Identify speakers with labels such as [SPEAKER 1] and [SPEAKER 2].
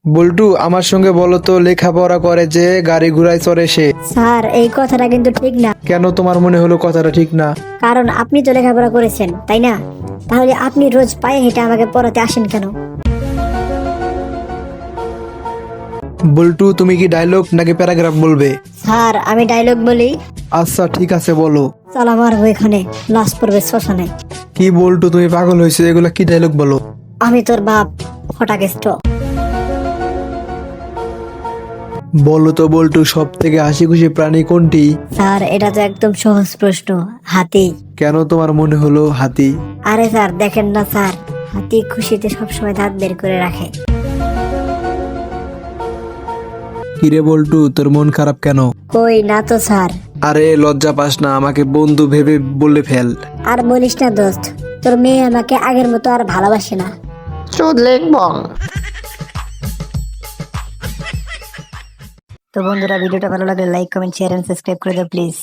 [SPEAKER 1] বল্টু আমার সঙ্গে বলো তো, লেখাপড়া করে যে গাড়ি ঘোড়ায় চড়ে সে?
[SPEAKER 2] স্যার এই কথাটা কিন্তু ঠিক না।
[SPEAKER 1] কেন তোমার মনে হলো কথাটা ঠিক না?
[SPEAKER 2] কারণ আপনি তো লেখাপড়া করেছেন তাই না? তাহলে আপনি রোজ পায়ে হেঁটে আমাকে পড়াতে আসেন কেন?
[SPEAKER 1] বল্টু তুমি কি ডায়লগ নাকি প্যারাগ্রাফ বলবে?
[SPEAKER 2] স্যার আমি ডায়লগ বলি।
[SPEAKER 1] আচ্ছা ঠিক আছে বলো।
[SPEAKER 2] চল মারবো এখানে, লাশ পড়বে শ্মশানে।
[SPEAKER 1] কি বল্টু তুমি পাগল হয়েছে? এগুলা কি ডায়লগ বলো?
[SPEAKER 2] আমি তোর বাপ ফটাকেষ্ট।
[SPEAKER 1] বলো তো বল্টু, সব থেকে হাসি খুশি প্রাণী কোনটি?
[SPEAKER 2] স্যার এটা তো একদম সহজ প্রশ্ন, হাতি।
[SPEAKER 1] কেন তোমার মনে হলো হাতি?
[SPEAKER 2] আরে স্যার দেখেন না স্যার, হাতি খুশিতে সবসময় দাঁত বের করে রাখে।
[SPEAKER 1] কিরে বল্টু তোর মন খারাপ কেন?
[SPEAKER 2] কই না তো স্যার।
[SPEAKER 1] আরে লজ্জা পাস না, আমাকে বন্ধু ভেবে বলে ফেল।
[SPEAKER 2] আর বলিস না দোস্ত, তোর মেয়ে আমাকে আগের মতো আর ভালোবাসে না। তো বন্ধুরা ভিডিওটা ভালো লাগলে like comment share and subscribe করে দাও প্লিজ।